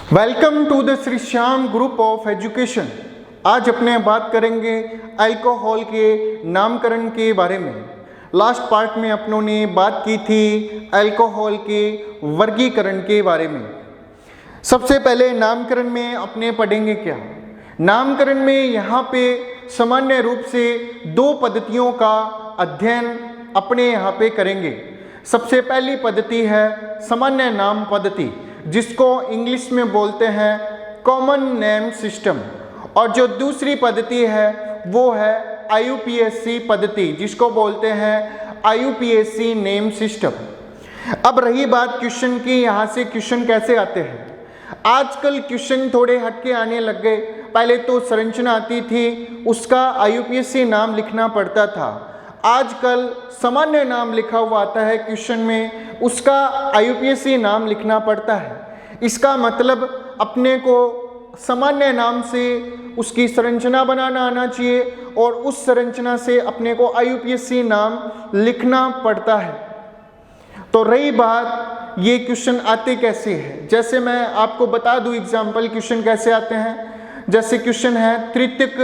Welcome to the Shri Shyam Group of Education. आज अपने बात करेंगे अल्कोहल के नामकरण के बारे में। लास्ट पार्ट में अपनों ने बात की थी अल्कोहल के वर्गीकरण के बारे में। सबसे पहले नामकरण में अपने पढ़ेंगे क्या। नामकरण में यहाँ पे सामान्य रूप से दो पद्धतियों का अध्ययन अपने यहाँ पे करेंगे। सबसे पहली पद्धति है सामान्य नाम पद्धति, जिसको इंग्लिश में बोलते हैं कॉमन नेम सिस्टम, और जो दूसरी पद्धति है वो है IUPAC पद्धति, जिसको बोलते हैं IUPAC नेम सिस्टम। अब रही बात क्वेश्चन की, यहाँ से क्वेश्चन कैसे आते हैं। आजकल क्वेश्चन थोड़े हटके आने लग गए। पहले तो संरचना आती थी, उसका IUPAC नाम लिखना पड़ता था। आजकल सामान्य नाम लिखा हुआ आता है क्वेश्चन में, उसका IUPAC नाम लिखना पड़ता है। इसका मतलब अपने को सामान्य नाम से उसकी संरचना बनाना आना चाहिए और उस संरचना से अपने को IUPAC नाम लिखना पड़ता है। तो रही बात ये क्वेश्चन आते कैसे हैं, जैसे मैं आपको बता दूं एग्जाम्पल क्वेश्चन कैसे आते हैं। जैसे क्वेश्चन है तृतीयक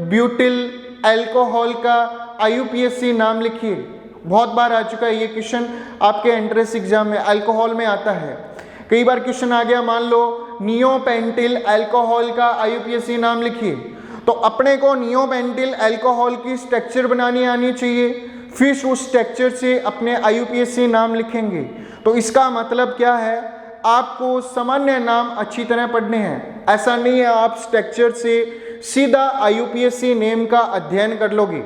ब्यूटिल अल्कोहल का IUPAC नाम लिखिए। बहुत बार आ चुका है ये क्वेश्चन, आपके एंट्रेंस एग्जाम में अल्कोहल में आता है। कई बार क्वेश्चन आ गया, मान लो नियोपेंटिल अल्कोहल का IUPAC नाम लिखिए। तो अपने को नियोपेंटिल अल्कोहल की स्ट्रक्चर बनानी आनी चाहिए, फिर उस स्ट्रक्चर से अपने IUPAC नाम लिखेंगे। तो इसका मतलब क्या है, आपको सामान्य नाम अच्छी तरह पढ़ने हैं। ऐसा नहीं है आप स्ट्रक्चर से सीधा IUPAC नेम का अध्ययन कर लोगे।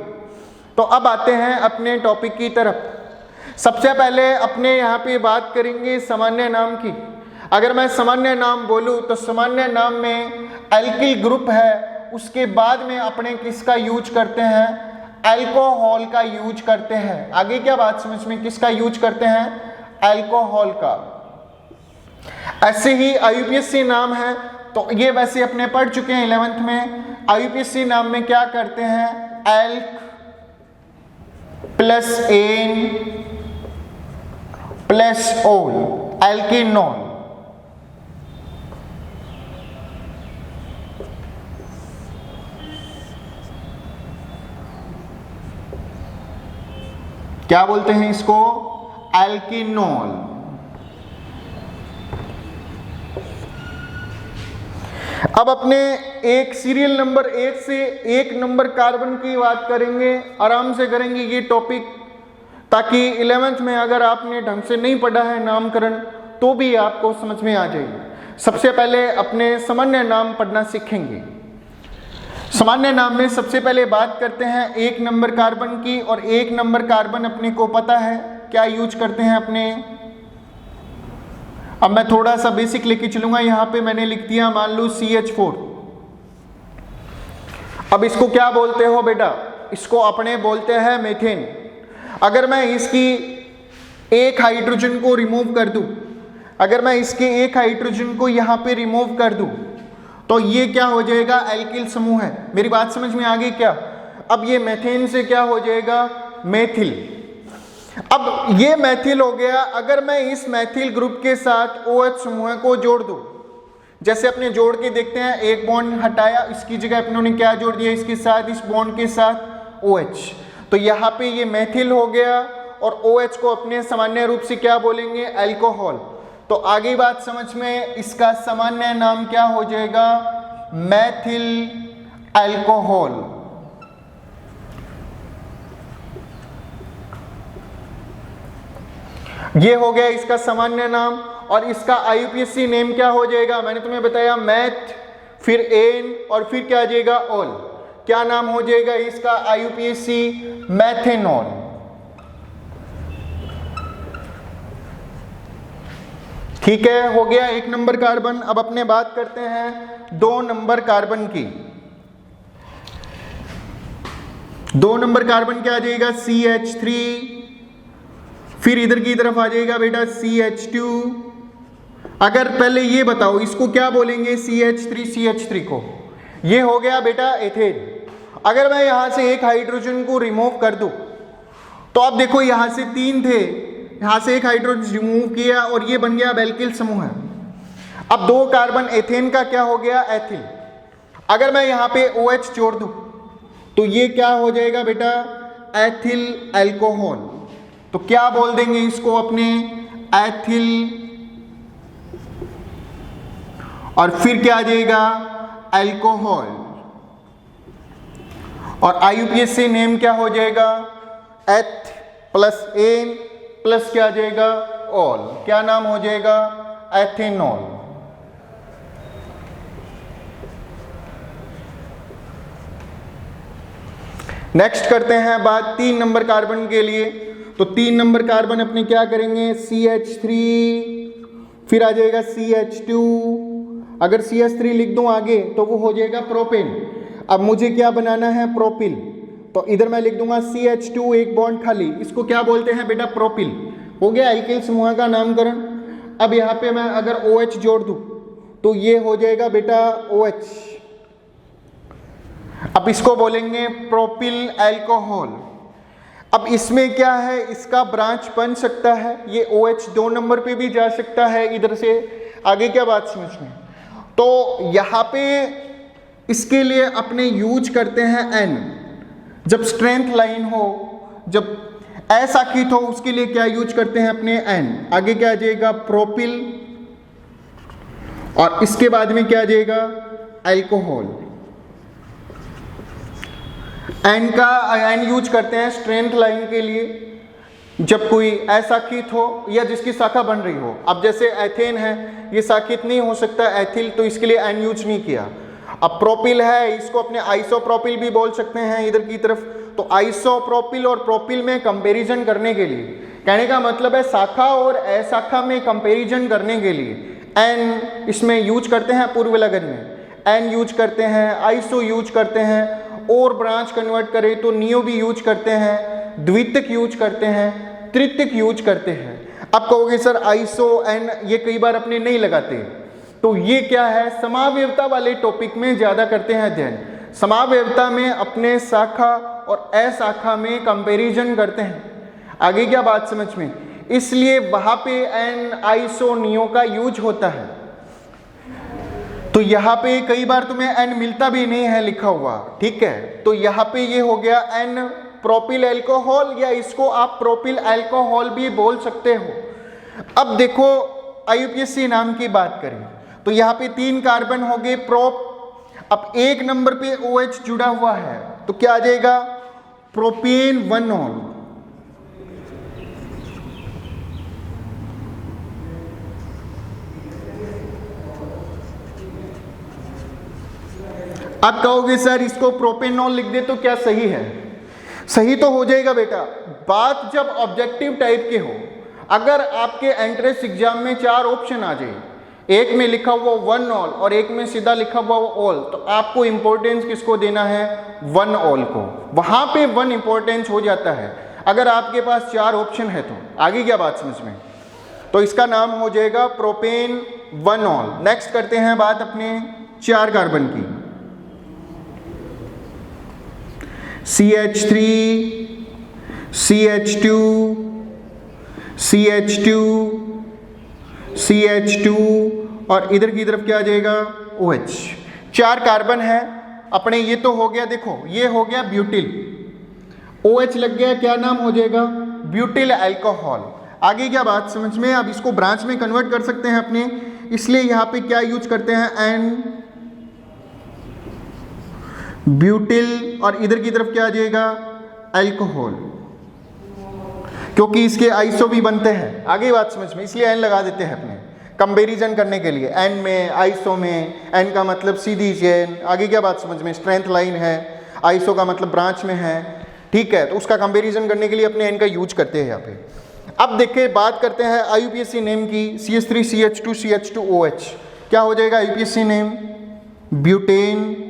तो अब आते हैं अपने टॉपिक की तरफ। सबसे पहले अपने यहाँ पे बात करेंगे सामान्य नाम की। अगर मैं सामान्य नाम बोलूँ तो सामान्य नाम में एल्किल ग्रुप है, उसके बाद में अपने किसका यूज करते हैं, अल्कोहल का यूज करते हैं। आगे क्या बात समझ में, किसका यूज करते हैं, अल्कोहल का। ऐसे ही IUPAC नाम है, तो ये वैसे अपने पढ़ चुके हैं 11th में। IUPAC नाम में क्या करते हैं, एल्क प्लस एन प्लस ओल, एल्केनॉल। क्या बोलते हैं इसको, एल्केनॉल। अब अपने एक सीरियल नंबर 1 से 1 नंबर कार्बन की बात करेंगे। आराम से करेंगे ये टॉपिक, ताकि 11th में अगर आपने ढंग से नहीं पढ़ा है नामकरण तो भी आपको समझ में आ जाएगी। सबसे पहले अपने सामान्य नाम पढ़ना सीखेंगे। सामान्य नाम में सबसे पहले बात करते हैं 1 नंबर कार्बन की, और 1 नंबर कार्बन अपने को पता है क्या यूज करते हैं अपने। अब मैं थोड़ा सा बेसिक लेके चलूंगा। यहाँ पे मैंने लिख दिया, मान लो CH4। अब इसको क्या बोलते हो बेटा, इसको अपने बोलते हैं मीथेन। अगर मैं इसकी एक हाइड्रोजन को रिमूव कर दूं, अगर मैं इसके एक हाइड्रोजन को यहाँ पे रिमूव कर दूं, तो ये क्या हो जाएगा, एल्किल समूह है। मेरी बात समझ में आ गई क्या। अब ये मीथेन से क्या हो जाएगा, मेथिल। अब ये मैथिल हो गया। अगर मैं इस मैथिल ग्रुप के साथ OH समूह को जोड़ दूं, जैसे अपने जोड़ के देखते हैं, एक बॉन्ड हटाया, इसकी जगह अपनों ने क्या जोड़ दिया, इसके साथ, इस बॉन्ड के साथ OH। तो यहाँ पे ये मैथिल हो गया, और OH को अपने सामान्य रूप से क्या बोलेंगे, अल्कोहल। तो आगे बात समझ में, इसका सामान्य नाम क्या हो जाएगा, मैथिल अल्कोहल। ये हो गया इसका सामान्य नाम, और इसका IUPAC नेम क्या हो जाएगा, मैंने तुम्हें बताया मैथ, फिर एन, और फिर क्या आ जाएगा, ऑल। क्या नाम हो जाएगा इसका, IUPAC मैथेनॉल। ठीक है, हो गया 1 नंबर कार्बन। अब अपने बात करते हैं 2 नंबर कार्बन की। 2 नंबर कार्बन क्या आ जाएगा, CH3, फिर इधर की तरफ आ जाएगा बेटा CH2। अगर पहले ये बताओ इसको क्या बोलेंगे, CH3 को। ये हो गया बेटा एथेन। अगर मैं यहां से एक हाइड्रोजन को रिमूव कर दूं, तो अब देखो यहां से 3 थे, यहां से एक हाइड्रोजन रिमूव किया और ये बन गया अब एल्किल समूह है। अब 2 कार्बन एथेन का क्या हो गया, एथिल। अगर मैं यहां पे OH जोड़ दूं तो ये क्या हो जाएगा बेटा, एथिल अल्कोहल। तो क्या बोल देंगे इसको अपने, एथिल, और फिर क्या आ जाएगा, अल्कोहल। और IUPAC नेम क्या हो जाएगा, एथ प्लस एन प्लस क्या आ जाएगा, ऑल। क्या नाम हो जाएगा, एथेनॉल। नेक्स्ट करते हैं बात 3 नंबर कार्बन के लिए। तो 3 नंबर कार्बन अपने क्या करेंगे, CH3, फिर आ जाएगा CH2। अगर CH3 लिख दूं आगे तो वो हो जाएगा प्रोपेन। अब मुझे क्या बनाना है, प्रोपिल। तो इधर मैं लिख दूंगा CH2, एक बॉन्ड खाली, इसको क्या बोलते हैं बेटा, प्रोपिल। हो गया अल्किल समूह का नामकरण। अब यहाँ पे मैं अगर OH जोड़ दूं तो ये हो जाएगा बेटा OH। अब इसको बोलेंगे प्रोपिल अल्कोहल। अब इसमें क्या है, इसका ब्रांच बन सकता है, ये OH 2 नंबर पे भी जा सकता है इधर से। आगे क्या बात समझ में, तो यहाँ पे इसके लिए अपने यूज करते हैं N। जब स्ट्रेंथ लाइन हो, जब असाखित हो, उसके लिए क्या यूज करते हैं अपने N। आगे क्या आ जाएगा, प्रोपिल, और इसके बाद में क्या आ जाएगा, अल्कोहल। N यूज करते हैं स्ट्रेंथ लाइन के लिए, जब कोई असाखित हो या जिसकी शाखा बन रही हो। अब जैसे एथेन है, ये शाखित नहीं हो सकता एथिल, तो इसके लिए N यूज नहीं किया। अब प्रोपिल है, इसको अपने आइसोप्रोपिल भी बोल सकते हैं इधर की तरफ। तो आइसोप्रोपिल और प्रोपिल में कंपैरिजन करने के लिए, कहने का मतलब है शाखा और अशाखा में कंपैरिजन करने के लिए N इसमें यूज करते हैं, पूर्व लगन में N यूज करते हैं, आइसो यूज करते हैं, और ब्रांच कन्वर्ट करें तो नियो भी यूज करते हैं, द्वितीयक यूज करते हैं, तृतीयक यूज करते हैं। अब कहोगे सर आइसो N ये कई बार अपने नहीं लगाते, तो ये क्या है, समावयवता वाले टॉपिक में ज्यादा करते हैं अध्ययन। समावयवता में अपने शाखा और अशाखा में कंपैरिजन करते हैं। आगे क्या बात समझ में, इसलिए वहां पे N आइसो नियो का यूज होता है। तो यहाँ पे कई बार तुम्हें N मिलता भी नहीं है लिखा हुआ, ठीक है। तो यहाँ पे ये हो गया N प्रोपिल अल्कोहल, या इसको आप प्रोपिल अल्कोहल भी बोल सकते हो। अब देखो IUPAC नाम की बात करें तो यहाँ पे 3 कार्बन हो गए प्रोप। अब 1 नंबर पे OH जुड़ा हुआ है, तो क्या आ जाएगा, प्रोपेन 1-ऑल। आप कहोगे सर इसको प्रोपेनॉल लिख दे तो क्या सही है, सही तो हो जाएगा बेटा। बात जब ऑब्जेक्टिव टाइप के हो, अगर आपके एंट्रेंस एग्जाम में 4 ऑप्शन आ जाए, एक में लिखा हुआ 1-ऑल और एक में सीधा लिखा हुआ ऑल, तो आपको इंपॉर्टेंस किसको देना है, 1-ऑल को। वहां पे 1 इंपॉर्टेंस हो जाता है अगर आपके पास 4 ऑप्शन है तो। आगे क्या बात समझ में, तो इसका नाम हो जाएगा प्रोपेन 1-ऑल। नेक्स्ट करते हैं बात अपने 4 कार्बन की। CH3, CH2, CH2, CH2 और इधर की तरफ क्या आ जाएगा, OH। 4 कार्बन है अपने, ये तो हो गया, देखो ये हो गया ब्यूटिल, OH लग गया, क्या नाम हो जाएगा, ब्यूटिल अल्कोहल। आगे क्या बात समझ में, अब इसको ब्रांच में कन्वर्ट कर सकते हैं अपने, इसलिए यहां पे क्या यूज करते हैं, N ब्यूटिल, और इधर की तरफ क्या आ जाएगा, अल्कोहल, क्योंकि इसके आइसो भी बनते हैं। आगे बात समझ में, इसलिए N लगा देते हैं अपने कंपैरिजन करने के लिए। N में, आइसो में, N का मतलब सीधी चेन। आगे क्या बात समझ में, स्ट्रेंथ लाइन है, आइसो का मतलब ब्रांच में है, ठीक है। तो उसका कंपैरिजन करने के लिए अपने N का यूज करते हैं यहाँ पे। अब देखिए बात करते हैं IUPAC नेम की, CH3, CH2, CH2OH। क्या हो जाएगा IUPAC नेम, ब्यूटेन,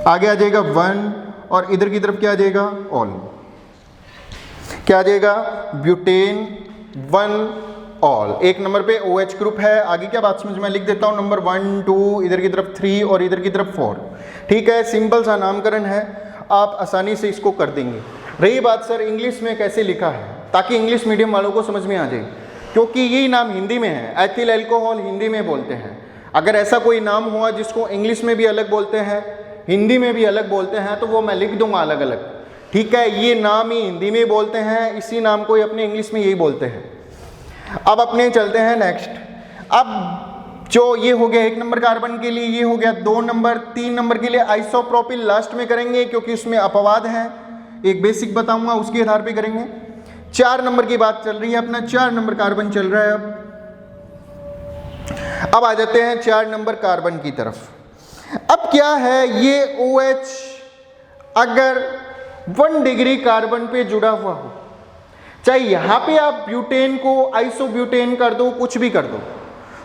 आगे आ जाएगा 1 और इधर की तरफ क्या आ जाएगा, ऑल। क्या आ जाएगा, ब्यूटेन 1-ऑल। 1 नंबर पे OH ग्रुप है। आगे क्या बात समझ में, लिख देता हूं नंबर 1, 2, इधर की तरफ 3 और इधर की तरफ 4, ठीक है। सिंपल सा नामकरण है, आप आसानी से इसको कर देंगे। रही बात सर इंग्लिश में कैसे लिखा है, ताकि इंग्लिश मीडियम वालों को समझ में आ जाए, क्योंकि यही नाम हिंदी में है, एथिल अल्कोहल हिंदी में बोलते हैं। अगर ऐसा कोई नाम हुआ जिसको इंग्लिश में भी अलग बोलते हैं, हिंदी में भी अलग बोलते हैं, तो वो मैं लिख दूंगा अलग अलग, ठीक है। ये नाम ही हिंदी में बोलते हैं, इसी नाम को ही अपने इंग्लिश में यही बोलते हैं। अब अपने चलते हैं नेक्स्ट। अब जो ये हो गया 1 नंबर कार्बन के लिए, ये हो गया 2 नंबर। 3 नंबर के लिए आइसोप्रोपिल लास्ट में करेंगे क्योंकि उसमें अपवाद है, एक बेसिक बताऊंगा उसके आधार पे करेंगे। 4 नंबर की बात चल रही है, अपना 4 नंबर कार्बन चल रहा है। अब आ जाते हैं 4 नंबर कार्बन की तरफ। अब क्या है, ये OH अगर 1 डिग्री कार्बन पे जुड़ा हुआ हो, चाहे यहां पे आप ब्यूटेन को आइसोब्यूटेन कर दो, कुछ भी कर दो,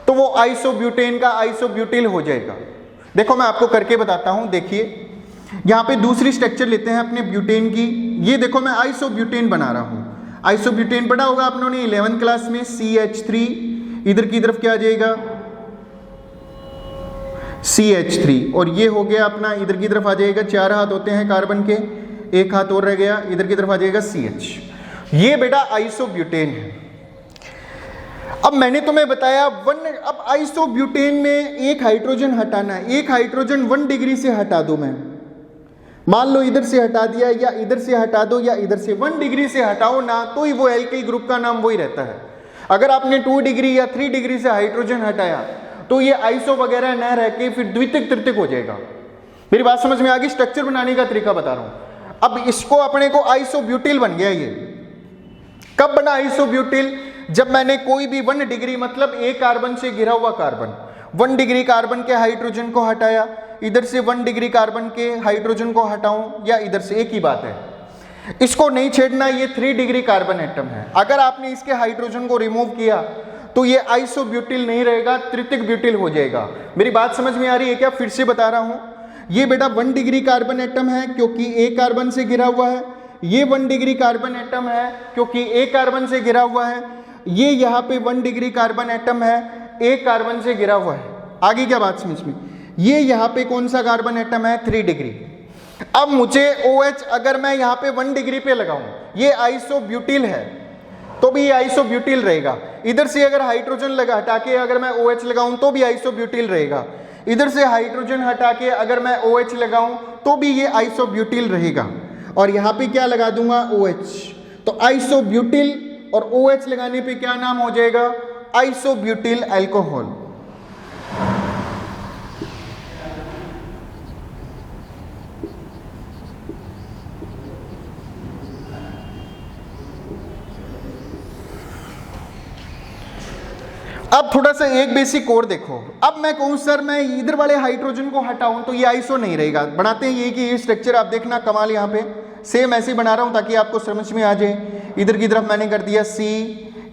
तो वो आइसोब्यूटेन का आइसोब्यूटिल हो जाएगा। देखो मैं आपको करके बताता हूं, देखिए यहां पे दूसरी स्ट्रक्चर लेते हैं अपने ब्यूटेन की। ये देखो मैं आइसोब्यूटेन बना रहा हूं। आइसोब्यूटेन पढ़ा होगा आप लोगों ने 11th क्लास में, CH3, इधर की तरफ क्या आ जाएगा CH3, और ये हो गया अपना, इधर की तरफ आ जाएगा, 4 हाथ होते हैं कार्बन के, 1 हाथ और रह गया, इधर की तरफ आ जाएगा CH। ये बेटा आइसोब्यूटेन है। अब मैंने तुम्हें बताया अब आइसोब्यूटेन में एक हाइड्रोजन हटाना है। एक हाइड्रोजन 1 डिग्री से हटा दो, मैं मान लो इधर से हटा दिया, या इधर से हटा दो, या इधर से 1 डिग्री से हटाओ ना, तो ही वो एल्किल ग्रुप का नाम वही रहता है। अगर आपने 2 डिग्री या 3 डिग्री से हाइड्रोजन हटाया तो ये आइसो वगैरह न रह के फिर द्वितीयक तृतीयक हो जाएगा। मेरी बात समझ में आ गई? स्ट्रक्चर बनाने का तरीका बता रहा हूं। अब इसको अपने को आइसोब्यूटिल बन गया। ये कब बना आइसोब्यूटिल? जब मैंने कोई भी 1 डिग्री मतलब एक कार्बन से घिरा हुआ कार्बन, 1 डिग्री कार्बन के हाइड्रोजन को हटाया, इधर से 1 डिग्री कार्बन के हाइड्रोजन को हटाऊं, या इधर से, एक ही बात है। इसको नहीं छेड़ना, ये 3 डिग्री कार्बन एटम है। अगर आपने इसके हाइड्रोजन को रिमूव किया तो ये आइसोब्यूटिल नहीं रहेगा, तृतीयक ब्यूटिल हो जाएगा। मेरी बात समझ में आ रही है क्या? फिर से बता रहा हूं, ये बेटा 1 डिग्री कार्बन एटम है क्योंकि एक कार्बन से घिरा हुआ है। ये 1 डिग्री कार्बन एटम है क्योंकि एक कार्बन से घिरा हुआ है। ये यहाँ पे 1 डिग्री कार्बन एटम है, एक कार्बन से घिरा हुआ है। आगे क्या बात समझ में? ये यहाँ पे कौन सा कार्बन एटम है? 3 डिग्री। अब मुझे OH अगर मैं यहाँ पे 1 डिग्री पे लगाऊं, ये आइसोब्यूटिल है तो भी ये आइसोब्यूटिल रहेगा। इधर से अगर हाइड्रोजन लगा हटा के अगर मैं OH लगाऊं तो भी आइसोब्यूटिल रहेगा। इधर से हाइड्रोजन हटा के अगर मैं OH लगाऊं तो भी ये आइसोब्यूटिल रहेगा। और यहाँ पे क्या लगा दूंगा? OH। तो आइसोब्यूटिल और OH लगाने पे क्या नाम हो जाएगा? Isobutyl alcohol. अब थोड़ा सा एक बेसिक और देखो। अब मैं कहूं सर मैं इधर वाले हाइड्रोजन को हटाऊं तो ये आइसो नहीं रहेगा। बनाते हैं ये कि ये स्ट्रक्चर आप देखना कमाल, यहाँ पे सेम ऐसे ही बना रहा हूं ताकि आपको समझ में आ जाए। इधर की तरफ मैंने कर दिया C,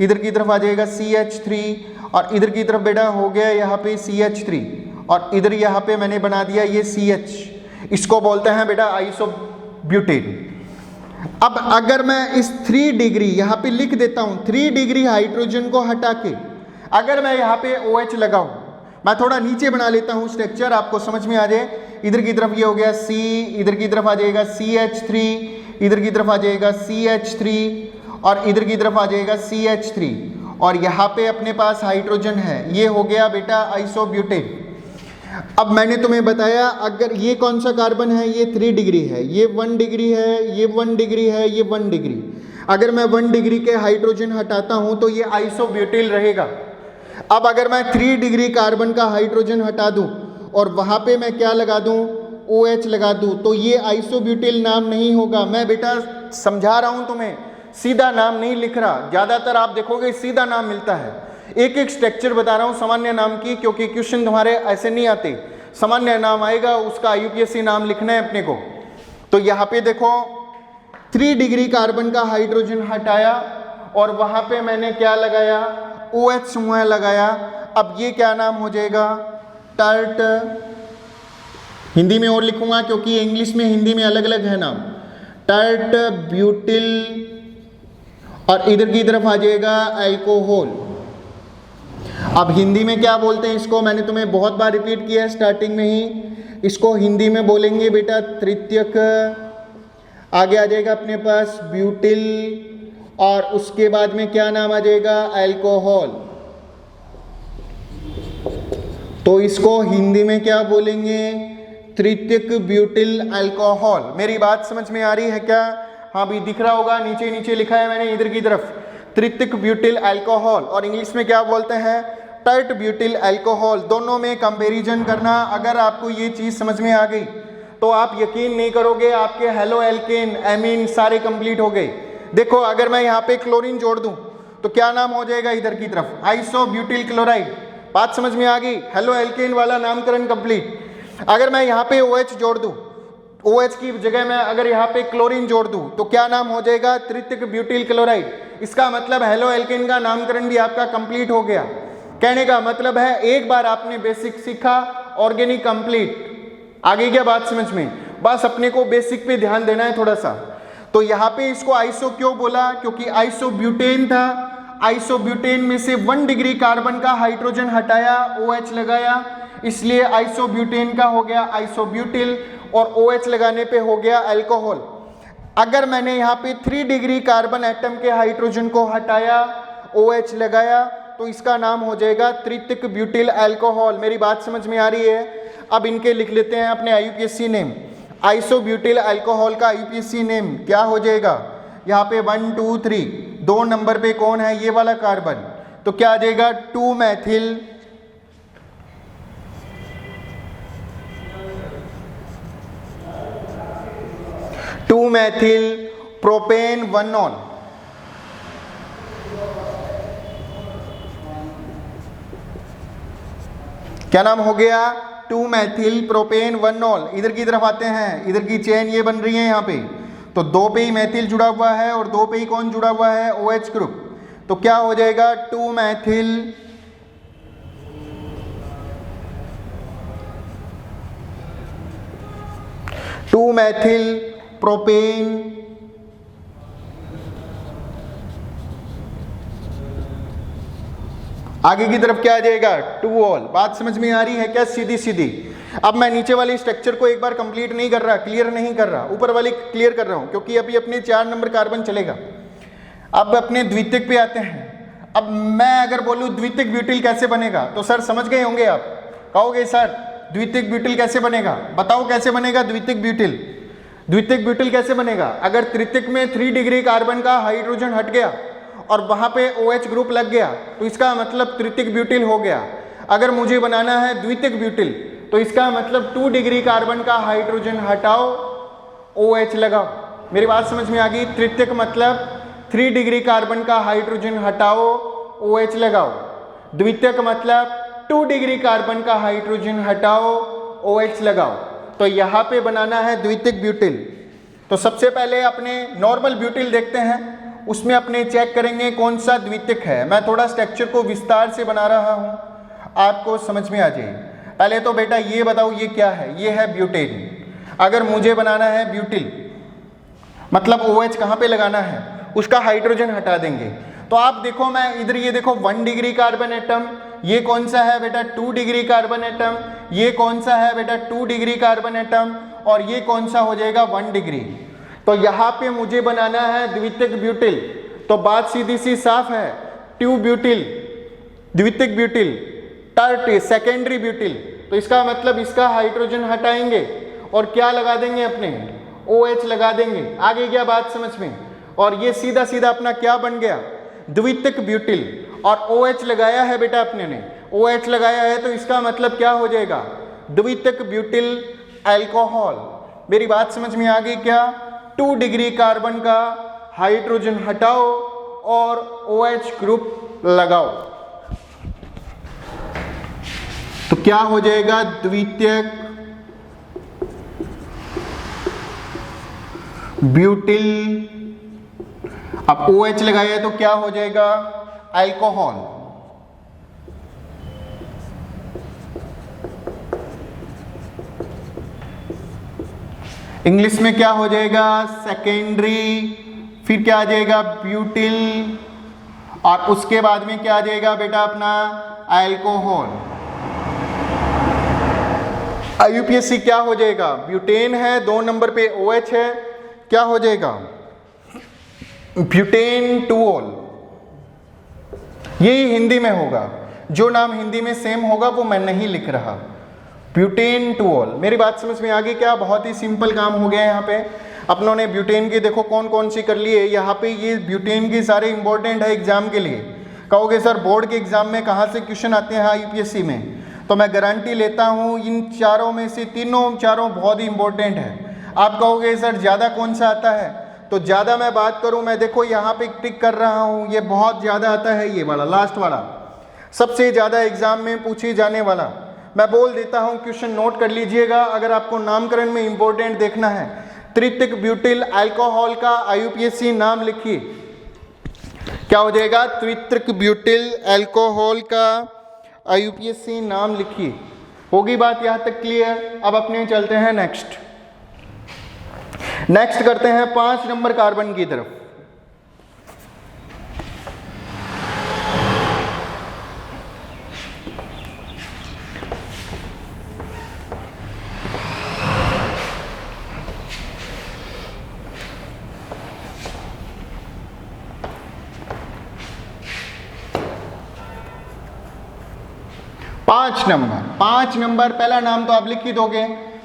इधर की तरफ आ जाएगा CH3, और इधर की तरफ बेटा हो गया यहाँ पे CH3, और इधर यहाँ पे मैंने बना दिया ये CH। इसको बोलते हैं बेटा आइसोब्यूटेन। अब अगर मैं इस 3 डिग्री यहाँ पे लिख देता हूँ, 3 डिग्री हाइड्रोजन को हटा के अगर मैं यहाँ पे OH लगाऊं, मैं थोड़ा नीचे बना लेता हूँ स्ट्रक्चर आपको समझ में आ जाए। इधर की तरफ ये हो गया C, इधर की तरफ आ जाएगा CH3, इधर की तरफ आ जाएगा CH3, और इधर की तरफ आ जाएगा CH3, और यहाँ पे अपने पास हाइड्रोजन है। ये हो गया बेटा आइसोब्यूटेन। अब मैंने तुम्हें बताया अगर ये कौन सा कार्बन है, ये 3 डिग्री है, ये 1 डिग्री है, ये 1 डिग्री है, ये 1 डिग्री। अगर मैं 1 डिग्री के हाइड्रोजन हटाता हूं तो ये आइसोब्यूटिल रहेगा। अब अगर मैं 3 डिग्री कार्बन का हाइड्रोजन हटा दूं और वहां पे मैं क्या लगा दूं? OH लगा दूं, तो ये आइसोब्यूटिल नाम नहीं होगा। मैं बेटा समझा रहा हूं तुम्हें, सीधा नाम नहीं लिख रहा। ज्यादातर आप देखोगे सीधा नाम मिलता है। एक एक स्ट्रक्चर बता रहा हूं सामान्य नाम की, क्योंकि क्वेश्चन तुम्हारे ऐसे नहीं आते। सामान्य नाम आएगा, उसका IUPAC नाम लिखना है अपने को। तो यहाँ पे देखो 3 डिग्री कार्बन का हाइड्रोजन हटाया और वहां पे मैंने क्या लगाया? OH समूह लगाया। अब ये क्या नाम हो जाएगा? टर्ट। हिंदी में और लिखूंगा क्योंकि इंग्लिश में हिंदी में अलग अलग है नाम। टर्ट ब्यूटिल, और इधर की तरफ आ जाएगा अल्कोहल। अब हिंदी में क्या बोलते हैं इसको? मैंने तुम्हें बहुत बार रिपीट किया है स्टार्टिंग में ही। इसको हिंदी में बोलेंगे बेटा तृतीयक। आगे आ जाएगा अपने पास ब्यूटिल, और उसके बाद में क्या नाम आ जाएगा, अल्कोहल। तो इसको हिंदी में क्या बोलेंगे, तृतीयक ब्यूटिल अल्कोहल। मेरी बात समझ में आ रही है क्या? हाँ भी दिख रहा होगा, नीचे नीचे लिखा है मैंने इधर की तरफ, तृतीयक ब्यूटिल अल्कोहल। और इंग्लिश में क्या बोलते हैं, टर्ट ब्यूटिल अल्कोहल। दोनों में कंपैरिजन करना। अगर आपको ये चीज़ समझ में आ गई तो आप यकीन नहीं करोगे, आपके हेलो एल्केन एमीन सारे कंप्लीट हो गए। देखो अगर मैं यहाँ पे क्लोरीन जोड़ दूं तो क्या नाम हो जाएगा इधर की तरफ, आइसोब्यूटिल क्लोराइड। बात समझ में आ गई, हेलो एल्केन वाला नामकरण कंप्लीट। अगर मैं यहाँ पे OH जोड़ दूं, OH की जगह मैं अगर यहाँ पे क्लोरीन जोड़ दूं तो क्या नाम हो जाएगा, तृतीयक ब्यूटिल क्लोराइड। इसका मतलब हेलो एल्केन का नामकरण भी आपका कंप्लीट हो गया। कहने का मतलब है एक बार आपने बेसिक सीखा, ऑर्गेनिक कंप्लीट। आगे क्या बात समझ में, बस अपने को बेसिक पे ध्यान देना है थोड़ा सा। तो यहाँ पे इसको आइसो क्यों बोला, क्योंकि आइसोब्यूटेन था। आइसोब्यूटेन में से 1 डिग्री कार्बन का हाइड्रोजन हटाया, OH लगाया, इसलिए आइसोब्यूटेन का हो गया आइसोब्यूटिल, और OH लगाने पे हो गया अल्कोहल। अगर मैंने यहाँ पे 3 डिग्री कार्बन एटम के हाइड्रोजन को हटाया, OH लगाया, तो इसका नाम हो जाएगा तृतीयक ब्यूटिल अल्कोहल। मेरी बात समझ में आ रही है? अब इनके लिख लेते हैं अपने IUPAC नेम। आइसोब्यूटिल अल्कोहल का IUPAC नेम क्या हो जाएगा, यहाँ पे 1 2 3, 2 नंबर पे कौन है, ये वाला कार्बन, तो क्या आ जाएगा 2 मैथिल प्रोपेन 1 नॉन। क्या नाम हो गया, 2 मैथिल प्रोपेन 1 नॉल। इधर की तरफ आते हैं, इधर की चेन ये बन रही है यहाँ पे, तो 2 पे ही मैथिल जुड़ा हुआ है और 2 पे ही कौन जुड़ा हुआ है, OH ग्रुप। तो क्या हो जाएगा 2 मैथिल प्रोपेन आगे की तरफ क्या आ जाएगा, 2 ऑल। बात समझ में आ रही है क्या, सीधी सीधी। अब मैं नीचे वाली स्ट्रक्चर को एक बार कंप्लीट नहीं कर रहा, क्लियर नहीं कर रहा, ऊपर वाली क्लियर कर रहा हूं, क्योंकि अभी अपने 4 नंबर कार्बन चलेगा। अब अपने द्वितीयक पे आते हैं। अब मैं अगर बोलूं द्वितीयक ब्यूटिल कैसे बनेगा, तो सर समझ गए होंगे आप, कहोगे सर द्वितीयक ब्यूटिल कैसे बनेगा, बताओ कैसे बनेगा द्वितीयक ब्यूटिल। द्वितीयक ब्यूटिल कैसे बनेगा, अगर तृतीयक में 3 डिग्री कार्बन का हाइड्रोजन हट गया और वहां पे OH ग्रुप लग गया, तो इसका मतलब तृतीयक ब्यूटिल हो गया। अगर मुझे बनाना है द्वितीयक ब्यूटिल, तो इसका मतलब 2 डिग्री कार्बन का हाइड्रोजन हटाओ, OH लगाओ। मेरी बात समझ में आ गई, तृतीयक मतलब 3 डिग्री कार्बन का हाइड्रोजन हटाओ, OH लगाओ। द्वितीयक मतलब 2 डिग्री कार्बन का हाइड्रोजन हटाओ, OH लगाओ। तो यहाँ पे बनाना है द्वितीयक ब्यूटिल। तो सबसे पहले अपने नॉर्मल ब्यूटिल देखते हैं, उसमें अपने चेक करेंगे कौन सा द्वितीयक है। मैं थोड़ा स्ट्रक्चर को विस्तार से बना रहा हूँ, आपको समझ में आ जाए। पहले तो बेटा ये बताओ ये क्या है, ये है ब्यूटेन। अगर मुझे बनाना है ब्यूटिल, मतलब OH कहाँ पे लगाना है, उसका हाइड्रोजन हटा देंगे। तो आप देखो, मैं इधर ये देखो 1 डिग्री कार्बन एटम, ये कौन सा है बेटा 2 डिग्री कार्बन एटम, ये कौन सा है बेटा 2 डिग्री कार्बन एटम, और ये कौन सा हो जाएगा 1 डिग्री। तो यहाँ पे मुझे बनाना है द्वितीयक ब्यूटिल। तो बात सीधी सी साफ है, ट्यू ब्यूटिल, द्वितीयक ब्यूटिल, टर्ट सेकेंडरी ब्यूटिल। तो इसका मतलब इसका हाइड्रोजन हटाएंगे और क्या लगा देंगे, अपने OH लगा देंगे। आगे क्या बात समझ में, और ये सीधा सीधा अपना क्या बन गया, द्वितीयक ब्यूटिल। और OH लगाया है बेटा अपने ने, OH लगाया है, तो इसका मतलब क्या हो जाएगा, द्वितीयक ब्यूटिल अल्कोहल। मेरी बात समझ में आ गई क्या, 2 डिग्री कार्बन का हाइड्रोजन हटाओ और OH ग्रुप लगाओ, तो क्या हो जाएगा द्वितीयक ब्यूटिल। अब OH लगाया तो क्या हो जाएगा, अल्कोहल। इंग्लिश में क्या हो जाएगा, सेकेंडरी, फिर क्या आ जाएगा ब्यूटिल, और उसके बाद में क्या आ जाएगा बेटा अपना अल्कोहल। IUPAC क्या हो जाएगा, ब्यूटेन है, 2 नंबर पे OH है, क्या हो जाएगा ब्यूटेन टूओल, यही हिंदी में होगा, जो नाम हिंदी में सेम होगा वो मैं नहीं लिख रहा, ब्यूटेन टूओल। मेरी बात समझ में आ गई क्या? बहुत ही सिंपल काम हो गया यहाँ पे। अपनों ने ब्यूटेन की देखो कौन कौन सी कर ली है। यहाँ पे ये ब्यूटेन की सारे इंपॉर्टेंट है एग्जाम के लिए। कहोगे सर बोर्ड के एग्जाम में कहाँ से क्वेश्चन आते हैं यूपीएससी में, तो मैं गारंटी लेता हूँ इन चारों में से चारों बहुत ही इंपॉर्टेंट है। आप कहोगे सर ज़्यादा कौन सा आता है, तो ज़्यादा मैं बात करूँ, मैं देखो यहाँ पे टिक कर रहा हूँ, ये बहुत ज़्यादा आता है, ये वाला लास्ट वाला सबसे ज़्यादा एग्जाम में पूछे जाने वाला। मैं बोल देता हूँ, क्वेश्चन नोट कर लीजिएगा अगर आपको नामकरण में इंपॉर्टेंट देखना है। त्रितिक ब्यूटिल अल्कोहल का आईयूपीएससी नाम लिखिए, क्या हो जाएगा? त्रितिक ब्यूटिल अल्कोहल का आईयूपीएससी नाम लिखिए। होगी बात यहाँ तक क्लियर? अब अपने चलते हैं नेक्स्ट करते हैं 5 नंबर कार्बन की तरफ। पांच नंबर पहला नाम तो आप लिख ही दोगे,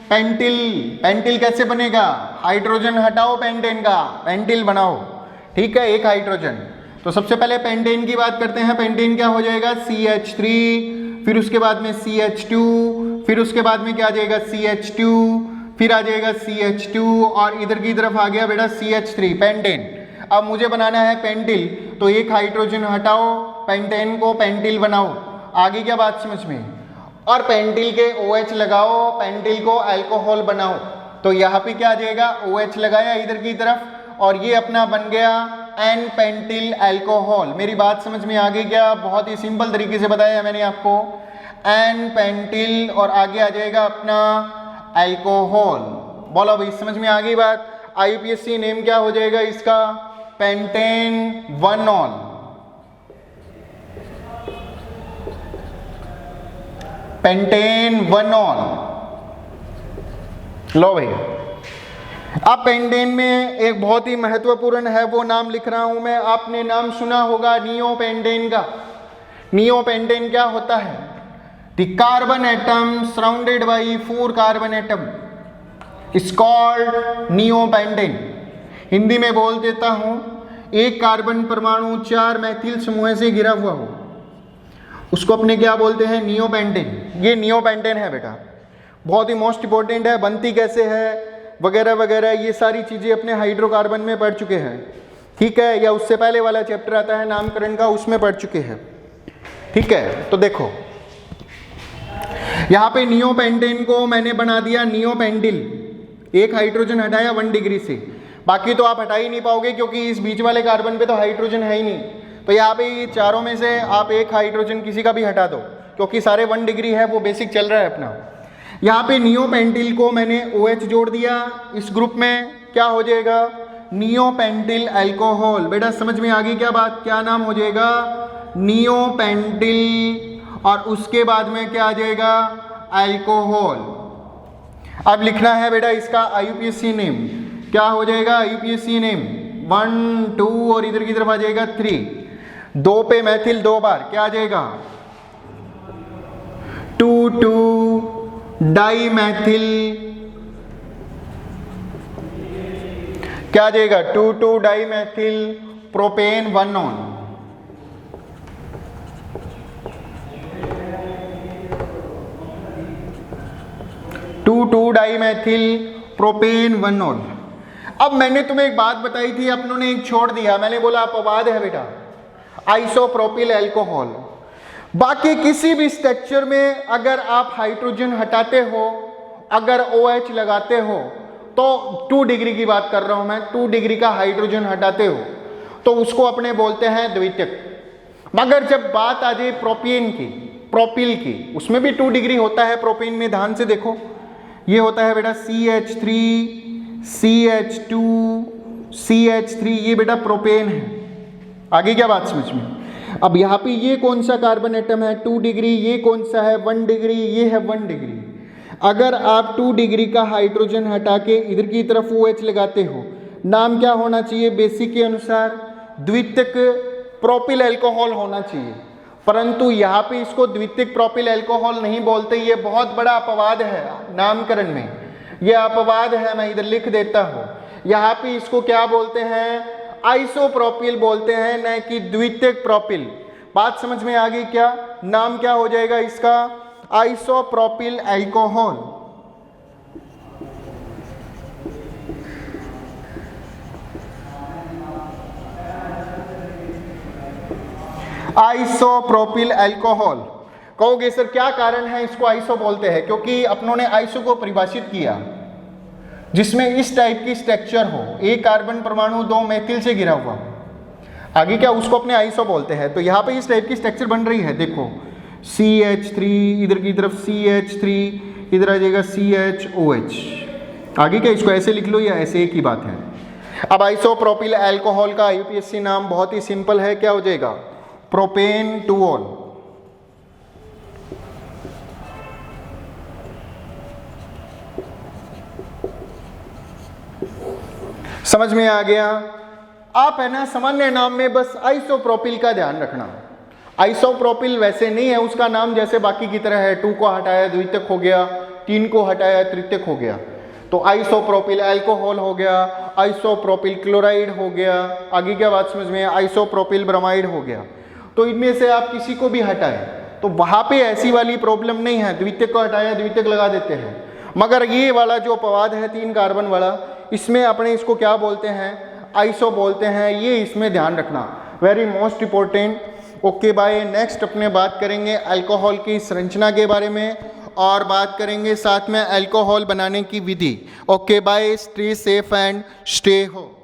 पेंटिल। पेंटिल कैसे बनेगा? हाइड्रोजन हटाओ पेंटेन का, पेंटिल बनाओ, ठीक है, एक हाइड्रोजन। तो सबसे पहले पेंटेन की बात करते हैं। पेंटेन क्या हो जाएगा? CH3, फिर उसके बाद में CH2, फिर उसके बाद में क्या आ जाएगा? CH2, फिर आ जाएगा CH2 और इधर की तरफ आ गया बेटा CH3, पेंटेन। अब मुझे बनाना है पेंटिल, तो एक हाइड्रोजन हटाओ, पेंटेन को पेंटिल बनाओ। आगे क्या बात समझ में? और पेंटिल के OH लगाओ, पेंटिल को अल्कोहल बनाओ। तो यहाँ पे क्या आ जाएगा? OH लगाया इधर की तरफ और ये अपना बन गया एन पेंटिल अल्कोहल। मेरी बात समझ में आ गई क्या? बहुत ही सिंपल तरीके से बताया मैंने आपको, एन पेंटिल और आगे आ जाएगा अपना अल्कोहल। बोलो भाई, समझ में आ गई बात? आईयूपीएससी नेम क्या हो जाएगा इसका? पेंटेन 1-ऑल। पेंटेन 1-ऑल। लो भाई, अब पेंटेन में एक बहुत ही महत्वपूर्ण है वो नाम लिख रहा हूं मैं। आपने नाम सुना होगा नियोपेंटेन का। नियोपेंटेन क्या होता है? The carbon atom surrounded by 4 carbon atom is called neopentane. Hindi में बोल देता हूं, एक कार्बन परमाणु 4 मैथिल समूह से घिरा हुआ हो, उसको अपने क्या बोलते हैं? नियोपेंटेन। ये नियोपेंटेन है बेटा, बहुत ही मोस्ट इंपॉर्टेंट है। बनती कैसे है वगैरह वगैरह, ये सारी चीज़ें अपने हाइड्रोकार्बन में पढ़ चुके हैं, ठीक है, या उससे पहले वाला चैप्टर आता है नामकरण का, उसमें पढ़ चुके हैं, ठीक है। तो देखो यहाँ पे नियोपेंटेन को मैंने बना दिया नियोपेंटिल। एक हाइड्रोजन हटाया 1 डिग्री से, बाकी तो आप हटा ही नहीं पाओगे क्योंकि इस बीच वाले कार्बन पे तो हाइड्रोजन है ही नहीं। तो यहाँ पे चारों में से आप एक हाइड्रोजन किसी का भी हटा दो क्योंकि सारे 1 डिग्री है, वो बेसिक चल रहा है अपना। यहाँ पे नियोपेंटिल को मैंने OH जोड़ दिया, इस ग्रुप में क्या हो जाएगा? नियोपेंटिल अल्कोहल। बेटा समझ में आ गई क्या बात? क्या नाम हो जाएगा? नियोपेंटिल और उसके बाद में क्या आ जाएगा? अल्कोहल। अब लिखना है बेटा इसका आईयूपीएससी नेम, क्या हो जाएगा? आईयूपीएससी नेम 1, 2 और इधर की तरफ आ जाएगा 3। 2 पे मैथिल 2 बार, क्या आ जाएगा? 2,2 डाई मैथिल, क्या आ जाएगा? 2,2 डाई मैथिल प्रोपेन 1-ऑन। डाई मैथिल प्रोपेन 1-ऑन। अब मैंने तुम्हें एक बात बताई थी, अपनों ने एक छोड़ दिया, मैंने बोला अपवाद है बेटा, आइसोप्रोपिल अल्कोहल। बाकी किसी भी स्ट्रक्चर में अगर आप हाइड्रोजन हटाते हो, अगर OH लगाते हो, तो 2 डिग्री की बात कर रहा हूं मैं, 2 डिग्री का हाइड्रोजन हटाते हो तो उसको अपने बोलते हैं द्वितीयक। मगर जब बात आ जाए प्रोपेन की, प्रोपिल की, उसमें भी 2 डिग्री होता है प्रोपेन में। ध्यान से देखो, ये होता है बेटा CH3, CH2, CH3, ये बेटा प्रोपेन है। आगे क्या बात समझ में? अब यहाँ पे ये कौन सा कार्बन एटम है? 2 डिग्री। ये कौन सा है? 1 डिग्री। ये है 1 डिग्री। अगर आप 2 डिग्री का हाइड्रोजन हटा के इधर की तरफ OH लगाते हो, नाम क्या होना चाहिए? बेसिक के अनुसार द्वितीयक प्रोपिल अल्कोहल होना चाहिए, परंतु यहाँ पे इसको द्वितीयक प्रोपिल अल्कोहल नहीं बोलते। ये बहुत बड़ा अपवाद है नामकरण में, ये अपवाद है, मैं इधर लिख देता हूँ। यहाँ पे इसको क्या बोलते हैं? आइसोप्रोपिल बोलते हैं, न कि द्वितीयक प्रोपिल। बात समझ में आ गई क्या? नाम क्या हो जाएगा इसका? Isopropyl alcohol. Isopropyl alcohol. कहोगे सर क्या कारण है इसको आइसो बोलते हैं? क्योंकि अपनों ने आइसो को परिभाषित किया जिसमें इस टाइप की स्ट्रक्चर हो, एक कार्बन परमाणु 2 मेथिल से घिरा हुआ, आगे क्या उसको अपने आइसो बोलते हैं। तो यहाँ पे इस टाइप की स्ट्रक्चर बन रही है, देखो CH3, इधर की तरफ CH3, इधर आ जाएगा CHOH। आगे क्या इसको ऐसे लिख लो या ऐसे, एक ही बात है। अब आइसोप्रोपिल अल्कोहल का IUPAC नाम बहुत ही सिंपल है, क्या हो जाएगा? प्रोपेन-टूऑल। समझ में आ गया? आप है ना सामान्य नाम में बस आइसोप्रोपिल का ध्यान रखना। आइसोप्रोपिल वैसे नहीं है उसका नाम जैसे बाकी की तरह है, 2 को हटाया द्वितीयक हो गया, 3 को हटाया तृतीयक हो गया। तो आइसोप्रोपिल अल्कोहल हो गया, आइसोप्रोपिल क्लोराइड हो गया, आगे क्या बात समझ में? आइसोप्रोपिल ब्रोमाइड हो गया। तो इनमें से आप किसी को भी हटाएं तो वहाँ पे ऐसी वाली प्रॉब्लम नहीं है, द्वितीयक को हटाया द्वितीयक लगा देते हैं। मगर ये वाला जो अपवाद है 3 कार्बन वाला, इसमें अपने इसको क्या बोलते हैं? आइसो बोलते हैं। ये इसमें ध्यान रखना, very most important. Okay bye. Next अपने बात करेंगे अल्कोहल की संरचना के बारे में और बात करेंगे साथ में अल्कोहल बनाने की विधि। Okay bye, stay safe and stay home.